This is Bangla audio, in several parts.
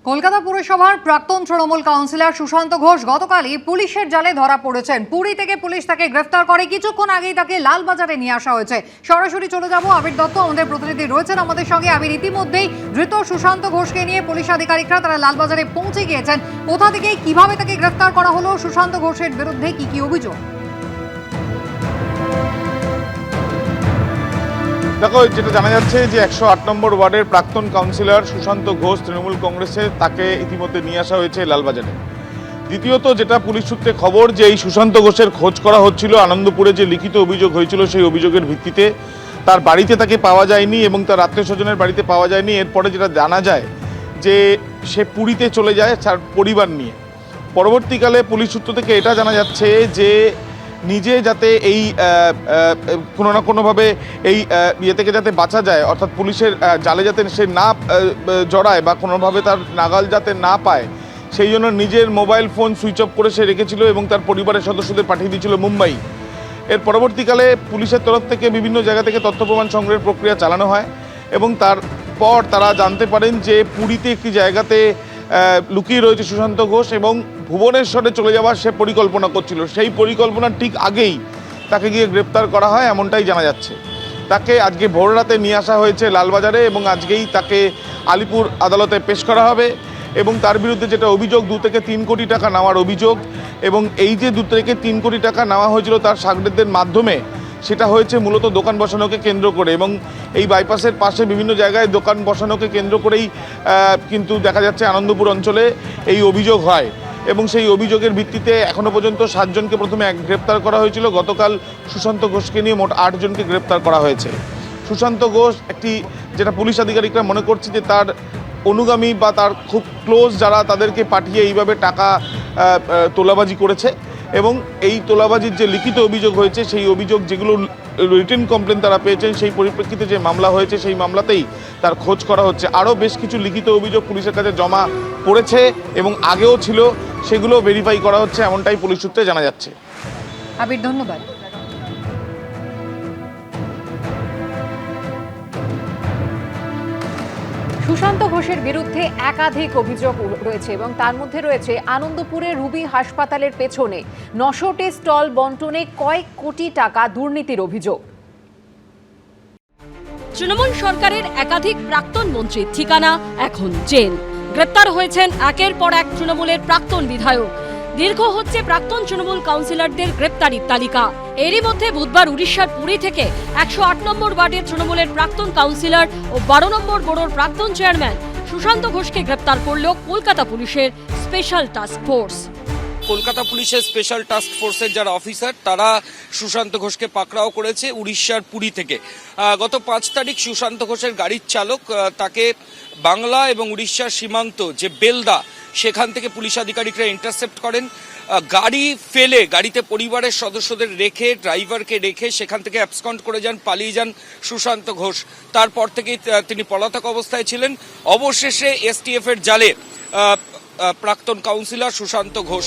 কলকাতা পুরসভার প্রাক্তন তৃণমূল কাউন্সিলর সুশান্ত ঘোষ গতকালই পুলিশের জালে ধরা পড়েছেন। পুরী থেকে পুলিশ তাকে গ্রেফতার করে, কিছুক্ষণ আগেই তাকে লালবাজারে নিয়ে আসা হয়েছে। সরাসরি চলে যাব, আবির দত্ত আমাদের প্রতিনিধি রয়েছেন আমাদের সঙ্গে। আবির, ইতিমধ্যেই ধৃত সুশান্ত ঘোষকে নিয়ে পুলিশ আধিকারিকরা তারা লালবাজারে পৌঁছে গিয়েছেন। কোথা থেকে কিভাবে তাকে গ্রেফতার করা হলো, সুশান্ত ঘোষের বিরুদ্ধে কি কি অভিযোগ? দেখো, যেটা জানা যাচ্ছে যে 108 নম্বর ওয়ার্ডের প্রাক্তন কাউন্সিলর সুশান্ত ঘোষ তৃণমূল কংগ্রেসে, তাকে ইতিমধ্যে নিয়ে আসা হয়েছে লালবাজারে। দ্বিতীয়ত যেটা পুলিশ সূত্রে খবর, যে এই সুশান্ত ঘোষের খোঁজ করা হচ্ছিল আনন্দপুরে যে লিখিত অভিযোগ হয়েছিল সেই অভিযোগের ভিত্তিতে। তার বাড়িতে তাকে পাওয়া যায়নি এবং তার আত্মীয় স্বজনের বাড়িতে পাওয়া যায়নি। এরপরে যেটা জানা যায় যে সে পুরীতে চলে যায় তার পরিবার নিয়ে। পরবর্তীকালে পুলিশ সূত্র থেকে এটা জানা যাচ্ছে যে নিজে যাতে এই কোনো না কোনোভাবে এই ইয়ে থেকে যাতে বাঁচা যায়, অর্থাৎ পুলিশের জালে যাতে সে না জড়ায় বা কোনোভাবে তার নাগাল যাতে না পায়, সেই জন্য নিজের মোবাইল ফোন সুইচ অফ করে সে রেখেছিল এবং তার পরিবারের সদস্যদের পাঠিয়ে দিয়েছিল মুম্বাই। এর পরবর্তীকালে পুলিশের তরফ থেকে বিভিন্ন জায়গা থেকে তথ্য প্রমাণ সংগ্রহের প্রক্রিয়া চালানো হয় এবং তারপর তারা জানতে পারেন যে পুরীতে একটি জায়গাতে লুকিয়ে রয়েছে সুশান্ত ঘোষ এবং ভুবনেশ্বরে চলে যাওয়ার সে পরিকল্পনা করছিল। সেই পরিকল্পনার ঠিক আগেই তাকে গিয়ে গ্রেপ্তার করা হয়, এমনটাই জানা যাচ্ছে। তাকে আজকে ভোর রাতে নিয়ে আসা হয়েছে লালবাজারে এবং আজকেই তাকে আলিপুর আদালতে পেশ করা হবে এবং তার বিরুদ্ধে যেটা অভিযোগ, 2 থেকে 3 কোটি টাকা নেওয়ার অভিযোগ। এবং এই যে 2 থেকে 3 কোটি টাকা নেওয়া হয়েছিল তার সাগরেদদের মাধ্যমে, সেটা হয়েছে মূলত দোকান বসানোকে কেন্দ্র করে এবং এই বাইপাসের পাশে বিভিন্ন জায়গায় দোকান বসানোকে কেন্দ্র করেই কিন্তু দেখা যাচ্ছে আনন্দপুর অঞ্চলে এই অভিযোগ হয় এবং সেই অভিযোগের ভিত্তিতে এখনও পর্যন্ত 7 জনকে প্রথমে গ্রেপ্তার করা হয়েছিল। গতকাল সুশান্ত ঘোষকে নিয়ে মোট 8 জনকে গ্রেপ্তার করা হয়েছে। সুশান্ত ঘোষ একটি, যেটা পুলিশ আধিকারিকরা মনে করছে যে তার অনুগামী বা তার খুব ক্লোজ যারা, তাদেরকে পাঠিয়ে এইভাবে টাকা তোলাবাজি করেছে এবং এই তোলাবাজির যে লিখিত অভিযোগ হয়েছে, সেই অভিযোগ যেগুলো রিটেন কমপ্লেন তারা পেয়েছেন, সেই পরিপ্রেক্ষিতে যে মামলা হয়েছে সেই মামলাতেই তার খোঁজ করা হচ্ছে। আরও বেশ কিছু লিখিত অভিযোগ পুলিশের কাছে জমা পড়েছে এবং আগেও ছিল, সেগুলো ভেরিফাই করা হচ্ছে, এমনটাই পুলিশ সূত্রে জানা যাচ্ছে। আবির, ধন্যবাদ। সুশান্ত ঘোষের বিরুদ্ধে একাধিক অভিযোগ রয়েছে এবং তার মধ্যে রয়েছে আনন্দপুরে রুবি হাসপাতালের পেছনে 900টি স্টল বন্টনে কয়েক কোটি টাকা দুর্নীতির অভিযোগ। তৃণমূল সরকারের একাধিক প্রাক্তন মন্ত্রীর ঠিকানা এখন জেল। গ্রেপ্তার হয়েছেন একের পর এক তৃণমূলের প্রাক্তন বিধায়ক। দীর্ঘ হচ্ছে প্রাক্তন তৃণমূল কাউন্সিলরদের গ্রেপ্তারির তালিকা। এরই মধ্যে বুধবার উড়িষ্যার পুরী থেকে 108 নম্বর ওয়ার্ডের তৃণমূলের প্রাক্তন কাউন্সিলর ও 12 নম্বর বোর্ডের প্রাক্তন চেয়ারম্যান সুশান্ত ঘোষকে গ্রেপ্তার করল কলকাতা পুলিশের স্পেশাল টাস্ক ফোর্স। কলকাতা পুলিশের স্পেশাল টাস্ক ফোর্সের যারা অফিসার, তারা সুশান্ত ঘোষকে পাকড়াও করেছে উড়িষ্যার পুরী থেকে। গত 5 তারিখ সুশান্ত ঘোষের গাড়ির চালক তাকে বাংলা এবং উড়িষ্যার সীমান্ত যে বেলদা, সেখান থেকে পুলিশ আধিকারিকরা ইন্টারসেপ্ট করেন। গাড়ি ফেলে, গাড়িতে পরিবারের সদস্যদের রেখে, ড্রাইভারকে রেখে সেখান থেকে অ্যাবসকন্ড করে যান, পালিয়ে যান সুশান্ত ঘোষ। তারপর থেকেই তিনি পলাতক অবস্থায় ছিলেন। অবশেষে এসটিএফ এর জালে প্রাক্তন কাউন্সিলর সুশান্ত ঘোষ।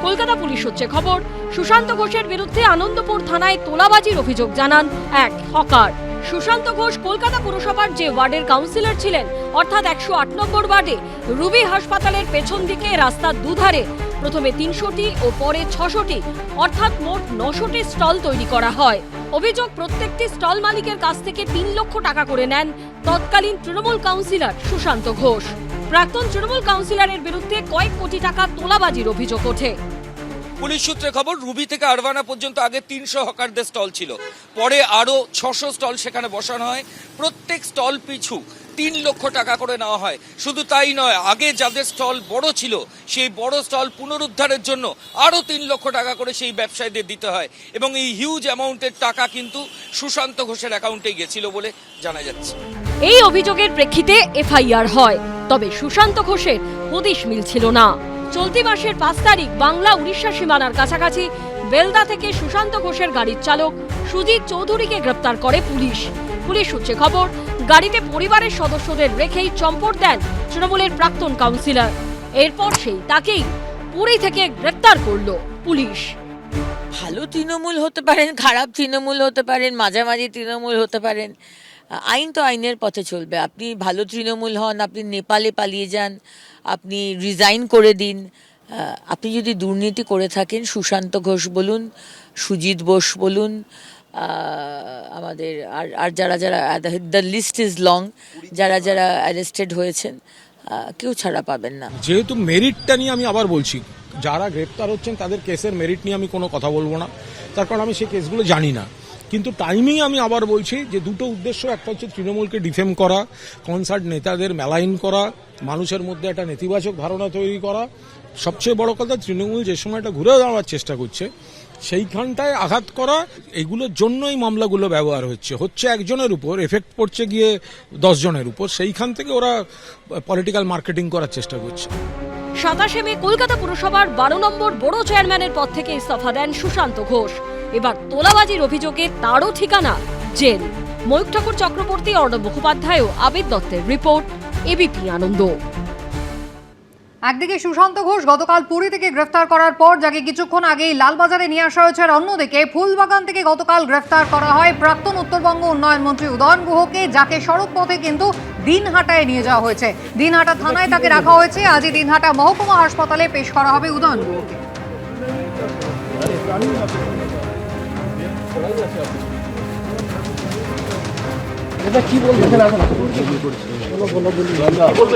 কলকাতা পুলিশ সূত্রে খবর, সুশান্ত ঘোষের বিরুদ্ধে আনন্দপুর থানায় তোলাবাজির অভিযোগ জানান এক হকার। সুশান্ত ঘোষ কলকাতা পুরসভার যে ওয়ার্ডের কাউন্সিলর ছিলেন, অর্থাৎ 108 নম্বর ওয়ার্ডে রুবি হাসপাতালের পেছন দিকে রাস্তার দুধারে প্রথমে 300টি ও পরে 600টি, অর্থাৎ মোট 900টি স্টল তৈরি করা হয়। অভিযোগ, প্রত্যেকটি স্টল মালিকের কাছ থেকে 3 লক্ষ টাকা করে নেন তৎকালীন তৃণমূল কাউন্সিলর সুশান্ত ঘোষ। প্রাক্তন তৃণমূল কাউন্সিলরের বিরুদ্ধে কয়েক কোটি টাকা তোলাবাজির অভিযোগ ওঠে। পুলিশ সূত্রে খবর, রুবি থেকে আরবানা পর্যন্ত আগে 300 হকারদের স্টল ছিল, পরে আরো 600 স্টল সেখানে বসানো হয়। প্রত্যেক স্টল পিছু 3 লক্ষ টাকা করে নেওয়া হয়। শুধু তাই নয়, আগে যাদের স্টল বড় ছিল সেই বড় স্টল পুনরুদ্ধারের জন্য আরো 3 লক্ষ টাকা করে সেই ব্যবসায়ীদের দিতে হয় এবং এই হিউজ অ্যামাউন্টের টাকা কিন্তু সুশান্ত ঘোষের অ্যাকাউন্টে গেছিল বলে জানা যাচ্ছে। এই অভিযোগের প্রেক্ষিতে এফআইআর হয়, তবে সুশান্ত ঘোষের হদিশ মিলছিল না। চলতি মাসের 5 তারিখ বাংলা উড়িষ্যা সীমানার কাছাকাছি বেলদা থেকে সুশান্ত ঘোষের গাড়ির চালক সুজিত চৌধুরীকে গ্রেপ্তার করে পুলিশ। পুলিশ সূত্রে খবর, গাড়িতে পরিবারের সদস্যদের রেখেই চম্পট দেন তৃণমূলের প্রাক্তন কাউন্সিলর। এরপর তাকেই পুরী থেকে গ্রেপ্তার করল পুলিশ। ভালো তৃণমূল হতে পারেন, খারাপ তৃণমূল হতে পারেন, মাঝামাঝি তৃণমূল হতে পারেন, আইন তো আইনের পথে চলবে। আপনি ভালো তৃণমূল হন, আপনি নেপালে পালিয়ে যান, আপনি রিজাইন করে দিন, আপনি যদি দুর্নীতি করে থাকেন, সুশান্ত ঘোষ বলুন, সুজিত বোস বলুন, আমাদের আর যারা যারা দ্য লিস্ট ইজ লং, যারা যারা অ্যারেস্টেড হয়েছেন, কেউ ছাড়া পাবেন না। যেহেতু মেরিটটা নিয়ে আমি আবার বলছি, যারা গ্রেপ্তার হচ্ছেন তাদের কেসের মেরিট নিয়ে আমি কোনো কথা বলবো না, তার কারণ আমি সেই কেসগুলো জানি না। কিন্তু টাইমিং আমি আবার বলছি যে দুটো উদ্দেশ্য, একটা হচ্ছে তৃণমূলকে ডিফেম করা, কনসার্ট নেতাদের মেলাইন করা, মানুষের মধ্যে একটা নেতিবাচক ধারণা তৈরি করা। সবচেয়ে বড় কথা, তৃণমূল যে সময়টা ঘুরে দাঁড়াবার চেষ্টা করছে সেইখানটায় আঘাত করা, এগুলোর জন্যই মামলাগুলো ব্যবহার হচ্ছে একজনের উপর, এফেক্ট পড়ছে গিয়ে 10 জনের উপর। সেইখান থেকে ওরা পলিটিক্যাল মার্কেটিং করার চেষ্টা করছে। 27 মে কলকাতা পুরসভার 12 নম্বর বড় চেয়ারম্যানের পদ থেকে ইস্তফা দেন সুশান্ত ঘোষ। এবার তোলাবাজির অভিযোগে তারও ঠিকানা জেল। ময়ূখ ঠাকুর চক্রবর্তী, অর্ণব মুখোপাধ্যায় ও আবিদ দত্তের রিপোর্ট, এবিপি আনন্দ। একদিকে সুশান্ত ঘোষ গতকাল পুরী থেকে গ্রেফতার করার পর যাকে কিছুক্ষণ আগেই লালবাজারে নিয়ে আসা হয়েছে, আর অন্যদিকে ফুলবাগান থেকে গতকাল গ্রেফতার করা হয় প্রাক্তন উত্তরবঙ্গ উন্নয়ন মন্ত্রী উদয়ন গুহকে, যাকে সড়ক পথে কিন্তু দিনহাটায় নিয়ে যাওয়া হয়েছে। দিনহাটা থানায় তাকে রাখা হয়েছে। আজই দিনহাটা মহকুমা হাসপাতালে পেশ করা হবে উদয়ন গুহকে।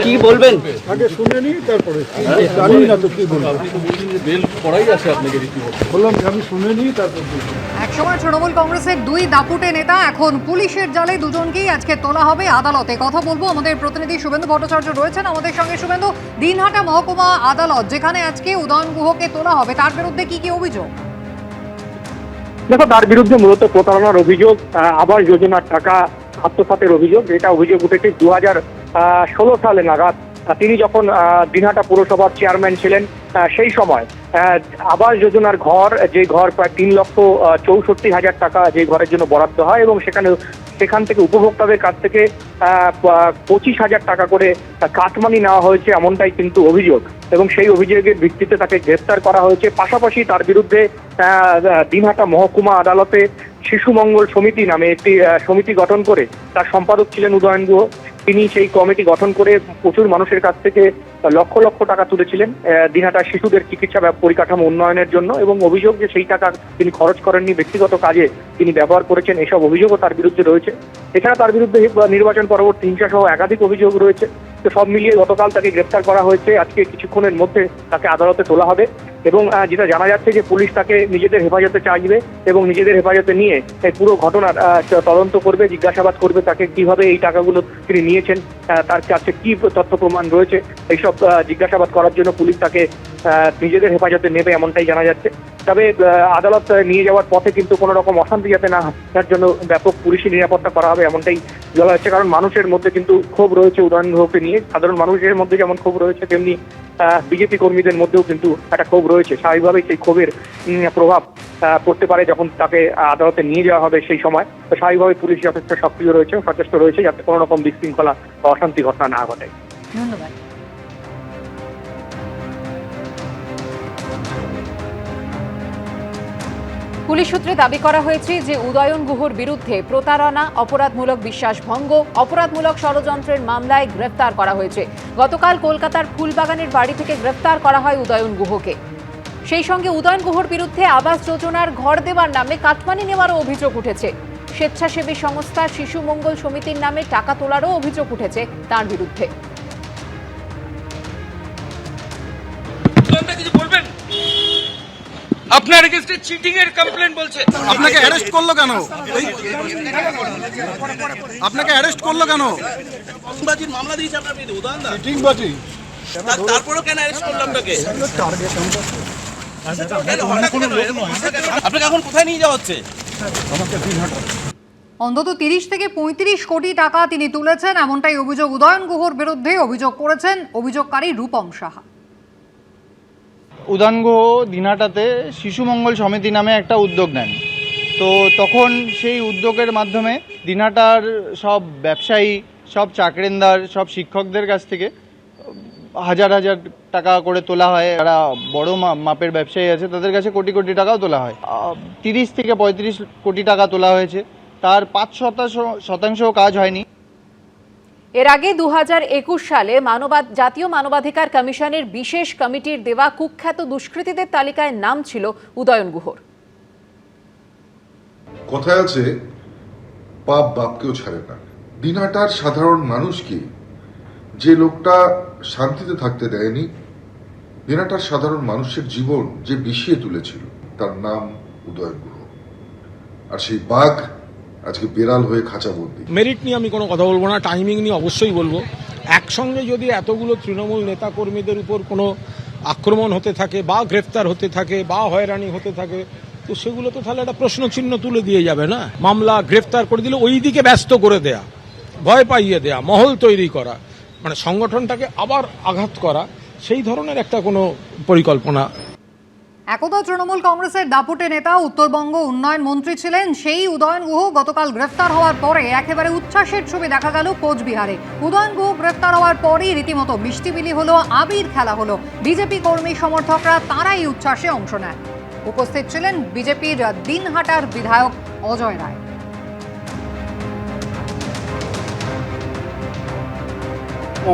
কি বলবেন? আগে শুনে নি, তারপরে জানি না তো কি বলবো। বেল পড়াই আছে আপনাকে, বললাম যে আমি শুনে নি, তারপর একসময় তৃণমূল কংগ্রেসের দুই দাপুটে নেতা এখন পুলিশের জালে দুজনকেই আজকে তোলা হবে আদালতে। কথা বলবো, আমাদের প্রতিনিধি শুভেন্দু ভট্টাচার্য রয়েছেন আমাদের সঙ্গে। শুভেন্দু, দিনহাটা মহকুমা আদালত যেখানে আজকে উদয়ন গুহকে তোলা হবে, তার বিরুদ্ধে কি কি অভিযোগ? দেখো, তার বিরুদ্ধে মূলত প্রতারণার অভিযোগ, আবাস যোজনার টাকা আত্মসাতের অভিযোগ। এটা অভিযোগ উঠেছে 2016 সালে নাগাদ। তিনি যখন দিনহাটা পুরসভার চেয়ারম্যান ছিলেন, সেই সময় আবাস যোজনার ঘর, যে ঘর প্রায় 3,64,000 টাকা যে ঘরের জন্য বরাদ্দ হয়, এবং সেখান থেকে উপভোক্তাদের কাছ থেকে 25,000 টাকা করে কাটমানি নেওয়া হয়েছে, এমনটাই কিন্তু অভিযোগ। এবং সেই অভিযোগের ভিত্তিতে তাকে গ্রেফতার করা হয়েছে। পাশাপাশি তার বিরুদ্ধে দিনহাটা মহকুমা আদালতে শিশু মঙ্গল সমিতি নামে একটি সমিতি গঠন করে, তার সম্পাদক ছিলেন উদয়ন গুহ। তিনি সেই কমিটি গঠন করে প্রচুর মানুষের কাছ থেকে লক্ষ লক্ষ টাকা তুলেছিলেন দিনহাটার শিশুদের চিকিৎসা পরিকাঠামো উন্নয়নের জন্য, এবং অভিযোগ যে সেই টাকা তিনি খরচ করেননি, ব্যক্তিগত কাজে তিনি ব্যবহার করেছেন, এসব অভিযোগও তার বিরুদ্ধে রয়েছে। এছাড়া তার বিরুদ্ধে নির্বাচন পরবর্তী হিংসা সহ একাধিক অভিযোগ রয়েছে। তো সব মিলিয়ে গতকাল তাকে গ্রেফতার করা হয়েছে। আজকে কিছুক্ষণের মধ্যে তাকে আদালতে তোলা হবে, এবং যেটা জানা যাচ্ছে যে পুলিশ তাকে নিজেদের হেফাজতে চাইবে এবং নিজেদের হেফাজতে নিয়ে পুরো ঘটনার তদন্ত করবে, জিজ্ঞাসাবাদ করবে তাকে কিভাবে এই টাকাগুলো তিনি নিয়েছেন, তার কাছে কি তথ্য প্রমাণ রয়েছে, এইসব জিজ্ঞাসাবাদ করার জন্য পুলিশ তাকে নিজেদের হেফাজতে নেবে, এমনটাই জানা যাচ্ছে। তবে আদালত নিয়ে যাওয়ার পথে কিন্তু কোনো রকম অশান্তি যাতে না হয়, তার জন্য ব্যাপক পুলিশি নিরাপত্তা করা হবে, এমনটাই বলা হচ্ছে। কারণ মানুষের মধ্যে কিন্তু ক্ষোভ রয়েছে উদয়ন গুহকে নিয়ে। সাধারণ মানুষের মধ্যে যেমন ক্ষোভ রয়েছে, তেমনি বিজেপি কর্মীদের মধ্যেও কিন্তু একটা ক্ষোভ রয়েছে। স্বাভাবিকভাবেই সেই ক্ষোভের প্রভাব পড়তে পারে যখন তাকে আদালতে নিয়ে যাওয়া হবে সেই সময়। তো স্বাভাবিকভাবে পুলিশ যথেষ্ট সক্রিয় রয়েছে, সচেষ্ট রয়েছে, যাতে কোনো রকম বিশৃঙ্খলা বা অশান্তি ঘটনা না ঘটে। ধন্যবাদ। পুলিশ সূত্রে দাবি করা হয়েছে যে উদয়ন গুহর বিরুদ্ধে প্রতারণা, অপরাধমূলক বিশ্বাসভঙ্গ, অপরাধমূলক ষড়যন্ত্রের মামলায় গ্রেফতার করা হয়েছে। গতকাল কলকাতার ফুলবাগানের বাড়ি থেকে গ্রেফতার করা হয় উদয়ন গুহকে। সেই সঙ্গে উদয়ন গুহর বিরুদ্ধে আবাস যোজনার ঘর দেওয়ার নামে কাটমানি নেওয়ারও অভিযোগ উঠেছে। স্বেচ্ছাসেবী সংস্থা শিশু মঙ্গল সমিতির নামে টাকা তোলারও অভিযোগ উঠেছে তার বিরুদ্ধে। আপনার এগেইনস্টে চিটিং এর কমপ্লেইন বলছে। আপনাকে অ্যারেস্ট করলো কেন? আপনাকে অ্যারেস্ট করলো কেন? বাজির মামলা দিয়েছে আপনার বিরুদ্ধে উদাহরণ চিটিং বাজি, তারপরেও কেন অ্যারেস্ট করলো আপনাকে? আপনাকে এখন কোথায় নিয়ে যাওয়া হচ্ছে? অন্তত 30 থেকে 35 কোটি টাকা তিনি তুলেছেন, এমনটাই অভিযোগ উদয়ন গুহর বিরুদ্ধে। অভিযোগ করেছেন অভিযোগকারী রূপম সাহা। উদয়ন গুহ দিনহাটাতে শিশু মঙ্গল সমিতি নামে একটা উদ্যোগ নেন। তো তখন সেই উদ্যোগের মাধ্যমে দিনহাটার সব ব্যবসায়ী, সব চাকরিন্দার, সব শিক্ষকদের কাছ থেকে হাজার হাজার টাকা করে তোলা হয়। যারা বড় মাপের ব্যবসায়ী আছে তাদের কাছে কোটি কোটি টাকাও তোলা হয়। 30 থেকে 35 কোটি টাকা তোলা হয়েছে। তার 5% কাজ হয়নি। এর আগে 2021 সালে জাতীয় মানবাধিকার কমিশনের বিশেষ কমিটির দেওয়া কুখ্যাত দুষ্কৃতীদের তালিকায় নাম ছিল উদয়ন গুহর। কথায় আছে, পাপ বাপকেও ছাড়ে না। দিনহাটার সাধারণ মানুষকে যে লোকটা শান্তিতে থাকতে দেয়নি, দিনহাটার সাধারণ মানুষের জীবন যে বিষিয়ে তুলেছিল, তার নাম উদয়ন গুহ। আর সেই বাঘ আজকে বেড়াল হয়ে খাঁচাবন্দি। মেরিট নিয়ে আমি কোনো কথা বলবো না, টাইমিং নিয়ে অবশ্যই বলবো। একসঙ্গে যদি এতগুলো তৃণমূল নেতাকর্মীদের উপর কোনো আক্রমণ হতে থাকে বা গ্রেফতার হতে থাকে বা হয়রানি হতে থাকে, তো সেগুলো তো তাহলে একটা প্রশ্নচিহ্ন তুলে দিয়ে যাবে না। মামলা গ্রেফতার করে দিলে ওই দিকে ব্যস্ত করে দেয়া, ভয় পাইয়ে দেয়া, মহল তৈরি করা, মানে সংগঠনটাকে আবার আঘাত করা, সেই ধরনের একটা কোনো পরিকল্পনা। একদা তৃণমূল কংগ্রেসের দাপুটে নেতা, উত্তরবঙ্গ উন্নয়ন মন্ত্রী ছিলেন সেই উদয়ন গুহ গতকাল গ্রেফতার হওয়ার পরে একেবারে উচ্ছ্বাসের ছবি দেখা গেল কোচবিহারে। উদয়ন গুহ গ্রেফতার হওয়ার পরই রীতিমতো মিষ্টিবিলি হলো, আবির খেলা হলো। বিজেপি কর্মী সমর্থকরা তারাই উচ্ছ্বাসে অংশ নেয়। উপস্থিত ছিলেন বিজেপির দিনহাটার বিধায়ক অজয় রায়।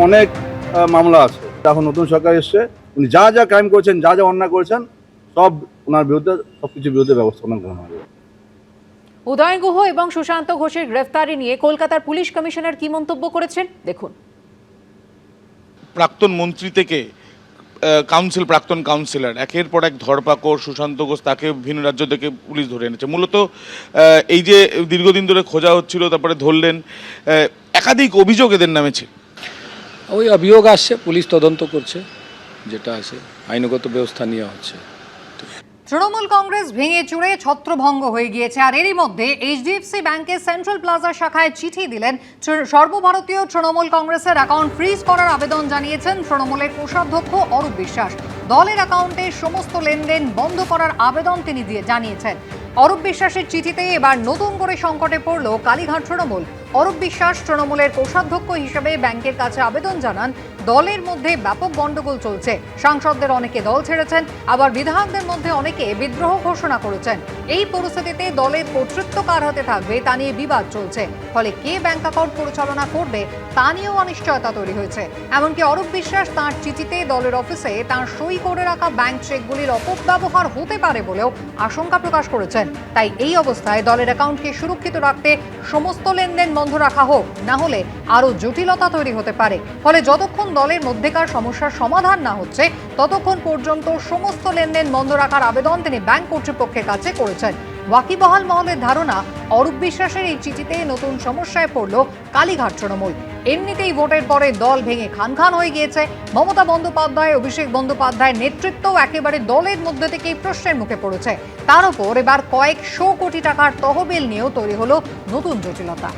অনেক মামলা আছে, এখন নতুন সরকার এসছে, উনি যা যা ক্রাইম করেছেন, যা যা অন্যায় করেছেন, সব ওনার বিরুদ্ধে, সবকিছুর বিরুদ্ধে ব্যবস্থা গ্রহণ হবে। উদয়ন গুহ এবং সুশান্ত ঘোষের গ্রেফতারি নিয়ে কলকাতার পুলিশ কমিশনার কি মন্তব্য করেছেন দেখুন। প্রাক্তন মন্ত্রী থেকে প্রাক্তন কাউন্সিলর, একের পর এক ধরপাকড়। সুশান্ত ঘোষ, তাকে ভিন্ন রাজ্য থেকে পুলিশ ধরে এনেছে। মূলত এই যে দীর্ঘদিন ধরে খোঁজা হচ্ছিল, তারপরে ধরলেন, একাধিক অভিযোগ এদের নামে ছিল। ওই অভিযোগ আসছে, পুলিশ তদন্ত করছে, যেটা আছে আইনগত ব্যবস্থা নেওয়া হচ্ছে। তৃণমূল কংগ্রেস ভেঙে চুরে ছত্রভঙ্গ হয়ে গিয়েছে। আর এরই মধ্যে এইচডিএফসি ব্যাংকের সেন্ট্রাল প্লাজা শাখায় চিঠি দিলেন সর্বভারতীয় তৃণমূল কংগ্রেসের অ্যাকাউন্ট ফ্রিজ করার আবেদন জানিয়েছেন তৃণমূলের কোষাধ্যক্ষ অরূপ বিশ্বাস। দলের অ্যাকাউন্টে সমস্ত লেনদেন বন্ধ করার আবেদন তিনি জানিয়েছেন। অরূপ বিশ্বাসের চিঠিতে এবার নতুন করে সংকটে পড়ল কালীঘাট তৃণমূল। অরূপ বিশ্বাস তৃণমূলের কোষাধ্যক্ষ হিসেবে ব্যাংকের কাছে আবেদন জানান। দলের মধ্যে ব্যাপক গন্ডগোল চলছে। সাংসদদের অনেকে দল ছেড়েছেন, আবার বিধায়কদের মধ্যে অনেকে বিদ্রোহ ঘোষণা করেছেন। এই পরিস্থিতিতে দলের কর্তৃত্ব কার হাতে থাকবে তা নিয়ে বিবাদ চলছে। ফলে কে ব্যাংক অ্যাকাউন্ট পরিচালনা করবে তা নিয়েও অনিশ্চয়তা তৈরি হয়েছে। এমনকি অরূপ বিশ্বাস তাঁর চিঠিতে দলের অফিসে তাঁর সই করে রাখা ব্যাংক চেকগুলির অপব্যবহার হতে পারে বলেও আশঙ্কা প্রকাশ করেছেন। তাই এই অবস্থায় দলের অ্যাকাউন্টকে সুরক্ষিত রাখতে সমস্ত লেনদেন বন্ধ রাখা হোক, না হলে আরও জটিলতা তৈরি হতে পারে। ফলে যতক্ষণ দলের মধ্যেকার সমস্যার সমাধান না হচ্ছে, ততক্ষণ পর্যন্ত সমস্ত লেনদেন বন্ধ রাখার আবেদন তিনি ব্যাংক কর্তৃপক্ষের কাছে করেছেন। ওয়াকিবহাল মহলের ধারণা, অরূপ বিশ্বাসের এই চিঠিতে নতুন সমস্যায় পড়ল কালীঘাট তৃণমূল। এমনিতেই ভোটের পরে দল ভেঙে খান খান হয়ে গিয়েছে। মমতা বন্দ্যোপাধ্যায়, অভিষেক বন্দ্যোপাধ্যায়ের নেতৃত্বও একেবারে দলের মধ্যে থেকেই প্রশ্নের মুখে পড়েছে। তার উপর এবার কয়েকশো কোটি টাকার তহবিল নিয়েও তৈরি হলো নতুন জটিলতা।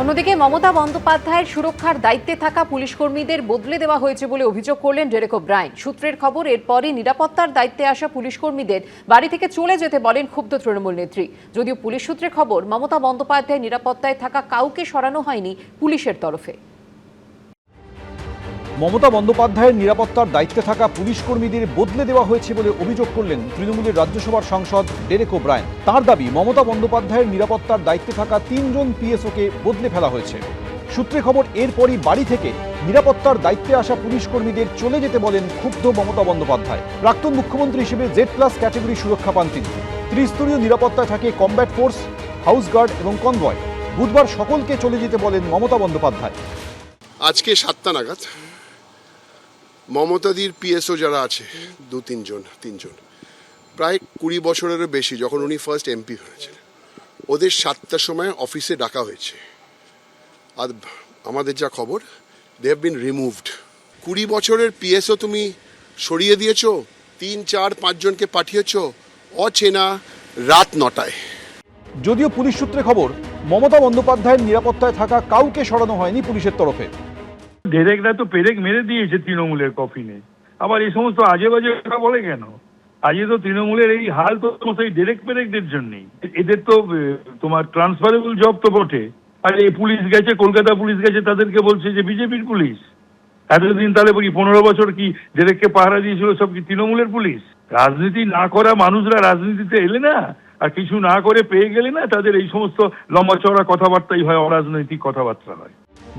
অন্যদিকে মমতা বন্দ্যোপাধ্যায়ের সুরক্ষার দায়িত্বে থাকা পুলিশ কর্মীদের বদলে দেওয়া হয়েছে বলে অভিযোগ করলেন ডেরেক ওব্রায়েন। সূত্রের খবর, এরপরই নিরাপত্তার দায়িত্বে আসা পুলিশ কর্মীদের বাড়ি থেকে চলে যেতে বলেন ক্ষুব্ধ তৃণমূল নেত্রী। যদিও পুলিশ সূত্রে খবর, মমতা বন্দ্যোপাধ্যায়ের নিরাপত্তায় থাকা কাউকে সরানো হয়নি পুলিশের তরফে। মমতা বন্দ্যোপাধ্যায়ের নিরাপত্তার দায়িত্বে থাকা পুলিশ কর্মীদের বদলে দেওয়া হয়েছে বলে অভিযোগ করলেন তৃণমূলের রাজ্যসভার সাংসদ ডেরেক ওব্রায়েন। তার দাবি, মমতা বন্দ্যোপাধ্যায়ের নিরাপত্তার দায়িত্বে থাকা 3 জন পিএসওকে বদলে ফেলা হয়েছে। সূত্রে খবর, এরপরই বাড়ি থেকে নিরাপত্তার দায়িত্বে আসা পুলিশ কর্মীদের চলে যেতে বলেন ক্ষুব্ধ মমতা বন্দ্যোপাধ্যায়। প্রাক্তন মুখ্যমন্ত্রী হিসেবে Z+ ক্যাটাগরি সুরক্ষা পান তিনি। ত্রিস্তরীয় নিরাপত্তায় থাকে কমব্যাট ফোর্স, হাউস গার্ড এবং কনভয়। বুধবার সকলকে চলে যেতে বলেন মমতা বন্দ্যোপাধ্যায়। আজকে 7টা নাগাদ মমতাদির পিএসও যারা আছে 2-3 জন, প্রায় 20 বছরেরও বেশি, যখন উনি ফার্স্ট এমপি হয়েছিলেন, ওদের 7টার সময় অফিসে ডাকা হয়েছে। আর আমাদের যা খবর, দে হ্যাভ বিন রিমুভড। 20 বছরের পিএসও তুমি সরিয়ে দিয়েছো, 3-4-5 জনকে পাঠিয়েছো অচেনা রাত 9টায়। যদিও পুলিশ সূত্রে খবর, মমতা বন্দ্যোপাধ্যায়ের নিরাপত্তায় থাকা কাউকে সরানো হয়নি পুলিশের তরফে। ডেরেকরা তো পেরেক মেরে দিয়েছে তৃণমূলের কফিনে, আবার এই সমস্ত আজে বাজে কথা বলে কেন? আজকে তো তৃণমূলের এই হাল তো সমস্ত এই ডেরেক পেরেকদের জন্যই। এদের তো তোমার ট্রান্সফারেবল জব তো বটে। আর এই পুলিশ গেছে, কলকাতা পুলিশ গেছে, তাদেরকে বলছে যে বিজেপির পুলিশ। এতদিন তাহলে কি 15 বছর কি ডেরেককে পাহারা দিয়েছিল সব কি তৃণমূলের পুলিশ? রাজনীতি না করা মানুষরা রাজনীতিতে এলে না, আর কিছু না করে পেয়ে গেলে না, তাদের এই সমস্ত লম্বা চওড়া কথাবার্তাই হয়, অরাজনৈতিক কথাবার্তা হয়।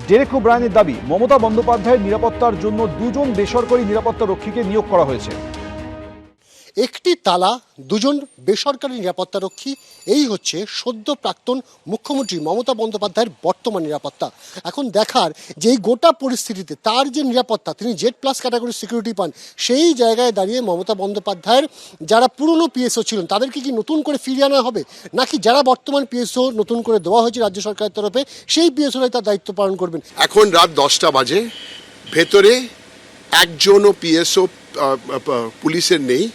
ডেরেক ওব্রায়েনের দাবি, মমতা বন্দ্যোপাধ্যায়ের নিরাপত্তার জন্য 2 জন বেসরকারি নিরাপত্তা রক্ষীকে নিয়োগ করা হয়েছে। একটি তালা, 2 জন বেসরকারি নিরাপত্তারক্ষী, এই হচ্ছে সদ্য প্রাক্তন মুখ্যমন্ত্রী মমতা বন্দ্যোপাধ্যায়ের বর্তমান নিরাপত্তা। এখন দেখার যে এই গোটা পরিস্থিতিতে তার যে নিরাপত্তা, তিনি জেড প্লাস ক্যাটাগরির সিকিউরিটি পান, সেই জায়গায় দাঁড়িয়ে মমতা বন্দ্যোপাধ্যায়ের যারা পুরনো পিএসও ছিলেন তাদেরকে কি নতুন করে ফিরিয়ে আনা হবে, নাকি যারা বর্তমান পিএসও নতুন করে দেওয়া হয়েছে রাজ্য সরকারের তরফে সেই পিএসওরাই তার দায়িত্ব পালন করবেন? এখন রাত 10টা বাজে, ভেতরে একজনও পিএসও পুলিশের নেই,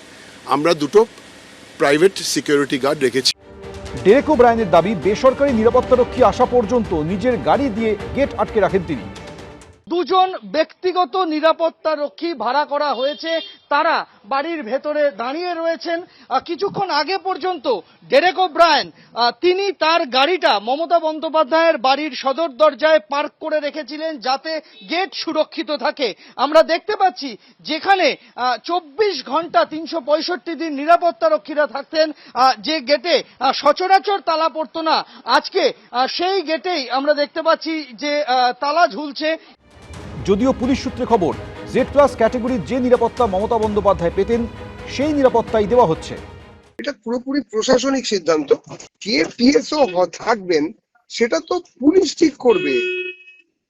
আমরা 2টো প্রাইভেট সিকিউরিটি গার্ড রেখেছি। ডেরেক ওব্রায়েনের দাবি, বেসরকারি নিরাপত্তারক্ষী আসা পর্যন্ত নিজের গাড়ি দিয়ে গেট আটকে রাখেন তিনি। 2 জন ব্যক্তিগত নিরাপত্তা রক্ষী ভাড়া করা হয়েছে, তারা বাড়ির ভেতরে দাঁড়িয়ে রয়েছেন। কিছুক্ষণ আগে পর্যন্ত ডেরেক ওব্রায়েন তিনি তার গাড়িটা মমতা বন্দ্যোপাধ্যায়ের বাড়ির সদর দরজায় পার্ক করে রেখেছিলেন যাতে গেট সুরক্ষিত থাকে। আমরা দেখতে পাচ্ছি যেখানে 24 ঘন্টা 365 দিন নিরাপত্তা রক্ষীরা থাকতেন, যে গেটে সচরাচর তালা পড়তো না, আজকে সেই গেটেই আমরা দেখতে পাচ্ছি যে তালা ঝুলছে। যদিও পুলিশ সূত্রে খবর, জেড প্লাস ক্যাটাগরির যে নিরাপত্তা মমতা বন্দ্যোপাধ্যায় পেতেন সেই নিরাপত্তাই দেওয়া হচ্ছে। এটা পুরোপুরি প্রশাসনিক সিদ্ধান্ত। কে পিএসও থাকবেন সেটা তো পুলিশ ঠিক করবে।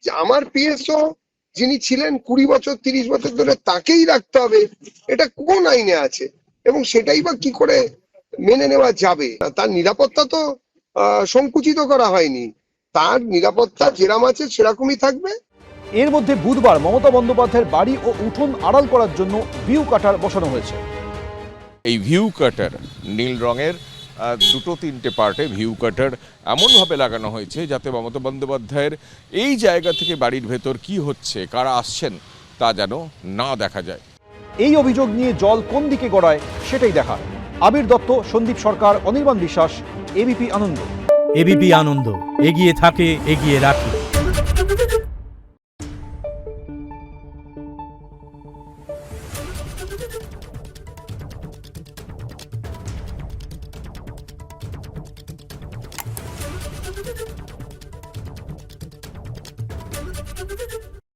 যে আমার পিএসও যিনি ছিলেন 20 বছর 30 বছর ধরে, তাকেই রাখতে হবে, এটা কোন আইনে আছে? এবং সেটাই বা কি করে মেনে নেওয়া যাবে? তার নিরাপত্তা তো সংকুচিত করা হয়নি, তার নিরাপত্তা যেরকম আছে সেরকমই থাকবে। এর মধ্যে বুধবার মমতা বন্দ্যোপাধ্যায়ের বাড়ি ও উঠোন আড়াল করার জন্য ভিউ কাটার বসানো হয়েছে। এই ভিউ কাটার নীল রঙের 2-3টে পার্টে ভিউ কাটার এমনভাবে লাগানো হয়েছে যাতে মমতা বন্দ্যোপাধ্যায়ের এই জায়গা থেকে বাড়ির ভেতর কি হচ্ছে, কারা আসছেন তা যেন না দেখা যায়। এই অভিযোগ নিয়ে জল কোন দিকে গড়ায় সেটাই দেখা। আবির দত্ত, সন্দীপ সরকার, অনির্বাণ বিশ্বাস, এবিপি আনন্দ। এবিপি আনন্দ, এগিয়ে থাকে, এগিয়ে রাখে।